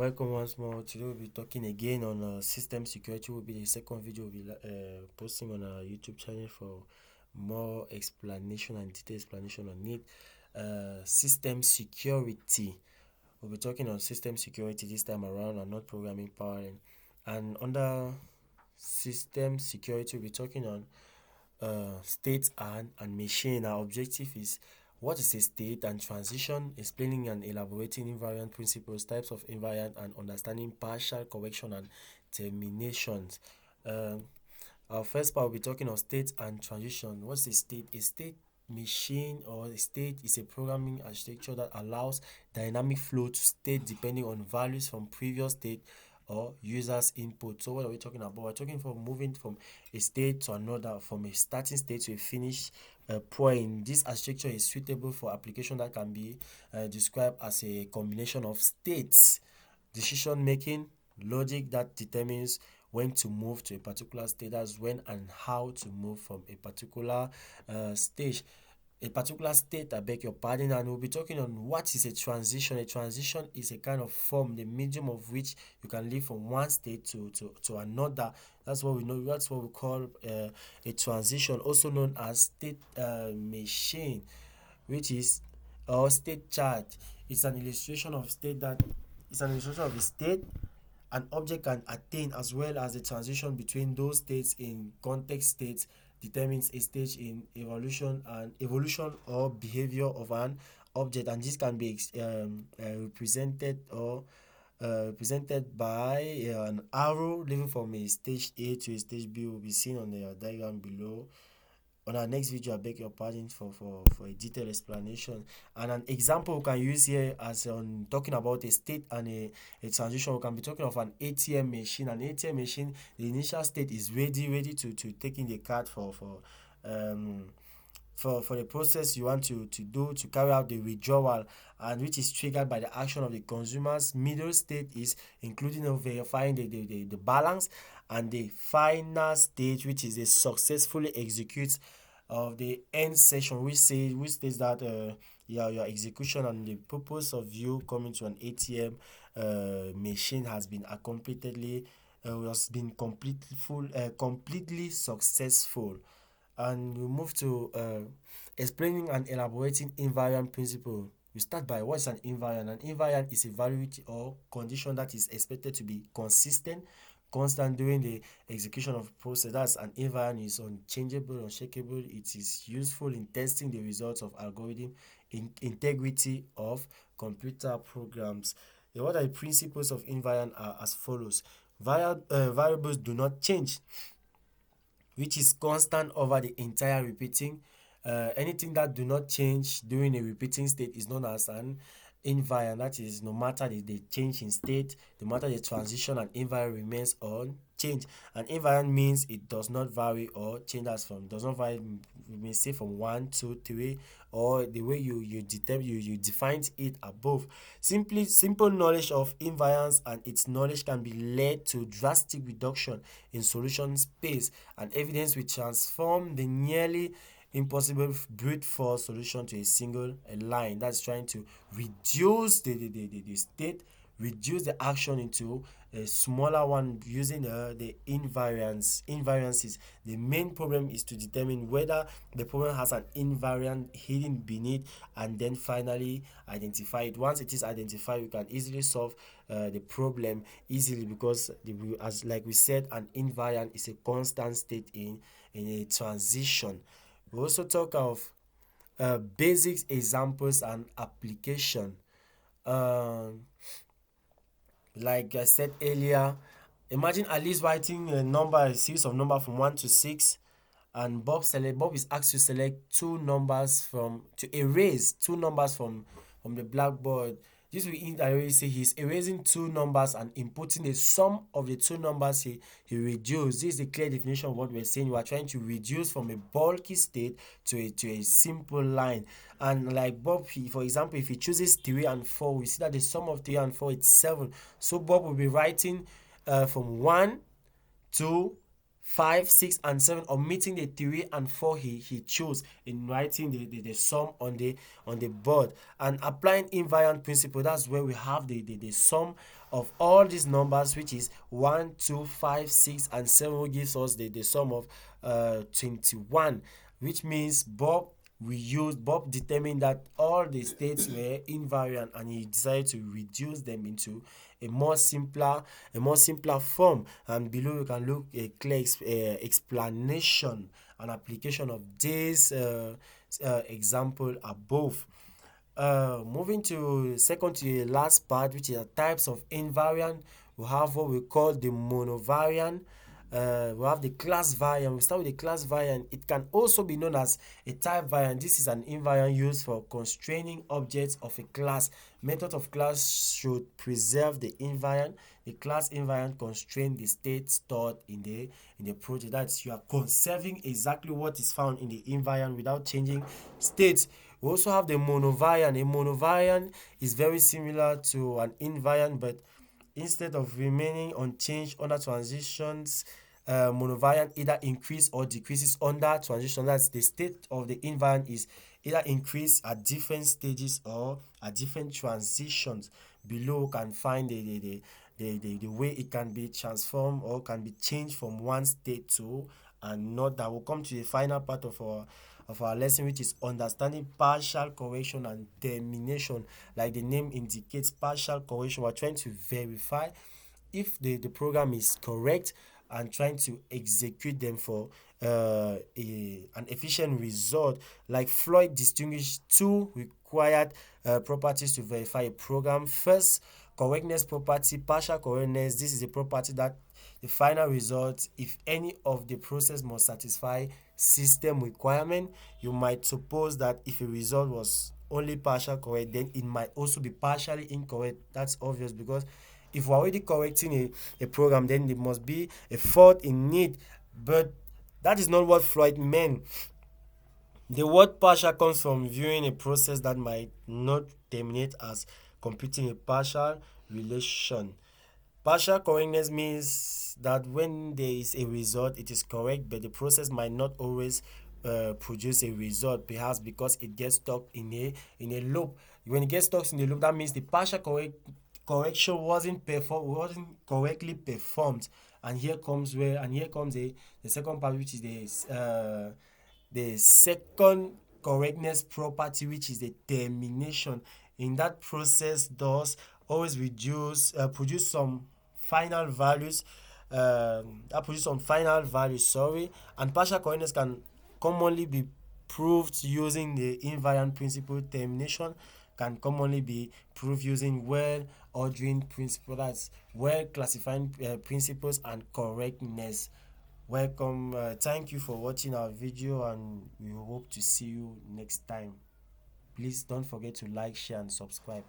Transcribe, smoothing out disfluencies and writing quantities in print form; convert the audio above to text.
Welcome once more. Today we'll be talking again on system security. Will be the second video we'll be posting on our YouTube channel for more explanation and detailed explanation on it. System security. We'll be talking on system security this time around and not programming power. And under system security, we'll be talking on state and machine. Our objective is what is a state and transition, explaining and elaborating invariant principles, types of invariant, and understanding partial correction and terminations. Our first part will be talking of state and transition. What's a state? A state machine or a state is a programming architecture that allows dynamic flow to state depending on values from previous state or users input. So what are we talking about? We're talking from moving from a state to another, from a starting state to a finished point. This architecture is suitable for application that can be described as a combination of states, decision making, logic that determines when to move to a particular state, that's when and how to move from a particular stage. A particular state, I beg your pardon, and we'll be talking on what is a transition. A transition is a kind of form, the medium of which you can live from one state to another. That's what we know. That's what we call a transition, also known as state machine, which is or state chart. It's an illustration of state that it's an illustration of a state an object can attain, as well as the transition between those states in context states determines a stage in evolution or behavior of an object, and this can be represented by an arrow leading from a stage A to a stage B. Will be seen on the diagram below. On our next video, I beg your pardon for a detailed explanation. And an example we can use here as on talking about a state and a transition, we can be talking of an ATM machine. An ATM machine, the initial state is ready to take in the card for the process you want to do to carry out the withdrawal, and which is triggered by the action of the consumer's middle state is including of verifying the balance, and the final stage, which is a successfully execute of the end session, which states that your execution and the purpose of you coming to an ATM machine has been completely successful. And we move to explaining and elaborating invariant principle. We start by what is an invariant. An invariant is a value or condition that is expected to be constant during the execution of process. That's an invariant is unchangeable, unshakable. It is useful in testing the results of algorithm integrity of computer programs. What are the principles of invariant are as follows. Variables do not change, which is constant over the entire repeating. Anything that do not change during a repeating state is known as an invariant. That is, no matter the change in state, no matter the transition, an invariant remains unchanged. An invariant means it does not vary or change does not vary. We may say from 1, 2, 3, or the way you defined it above. Simple knowledge of invariance and its knowledge can be led to drastic reduction in solution space, and evidence will transform the nearly impossible brute force solution to a single line. That's trying to reduce the state, reduce the action into a smaller one using the invariances. The main problem is to determine whether the problem has an invariant hidden beneath, and then finally identify it. Once it is identified, we can easily solve the problem easily, because as like we said, an invariant is a constant state in a transition. We also talk of basic examples and application. Like I said earlier, imagine Alice writing a series of numbers from 1 to 6, and Bob is asked to erase two numbers from the blackboard. This will indirectly say he's erasing two numbers and inputting the sum of the two numbers he reduced. This is a clear definition of what we're saying. We are trying to reduce from a bulky state to a simple line. And like Bob, for example, if he chooses 3 and 4, we see that the sum of 3 and 4 is 7. So Bob will be writing from 1 to 5, 6, and 7, omitting the 3 and 4 he chose in writing the sum on the board, and applying invariant principle. That's where we have the sum of all these numbers, which is 1, 2, 5, 6, and 7, which gives us the sum of 21, which means Bob determined that all the states were invariant, and he decided to reduce them into a more simpler form. And below you can look a clear explanation and application of this example above. Moving to second to the last part, which is the types of invariant. We have what we call the monovariant. We have the class variant. We start with the class variant. It can also be known as a type variant. This is an invariant used for constraining objects of a class. Method of class should preserve the invariant. The class invariant constrain the state stored in the project. That's, you are conserving exactly what is found in the invariant without changing states. We also have the monovariant. A monovariant is very similar to an invariant, but instead of remaining unchanged under transitions, monovariant either increase or decreases under transition. That's, the state of the invariant is either increase at different stages or at different transitions. Below can find the way it can be transformed or can be changed from one state to another. We'll come to the final part of our lesson, which is understanding partial correction and termination. Like the name indicates, partial correction, we're trying to verify if the program is correct and trying to execute them for an efficient result. Like Floyd distinguished two required properties to verify a program. First, correctness property, partial correctness. This is a property that the final result, if any of the process must satisfy system requirement. You might suppose that if a result was only partial correct, then it might also be partially incorrect. That's obvious, because if we're already correcting a program, then there must be a fault in it. But that is not what Floyd meant. The word partial comes from viewing a process that might not terminate as completing a partial relation. Partial correctness means that when there is a result, it is correct, but the process might not always produce a result, perhaps because it gets stuck in a loop. When it gets stuck in a loop, that means the partial correction wasn't correctly performed. And here comes the second part, which is the second correctness property, which is the termination. In that process does always produce some final values, and partial correctness can commonly be proved using the invariant principle. Termination can commonly be proved using well ordering principle, that's well classifying principles, and correctness. Welcome. Thank you for watching our video, and we hope to see you next time. Please don't forget to like, share, and subscribe.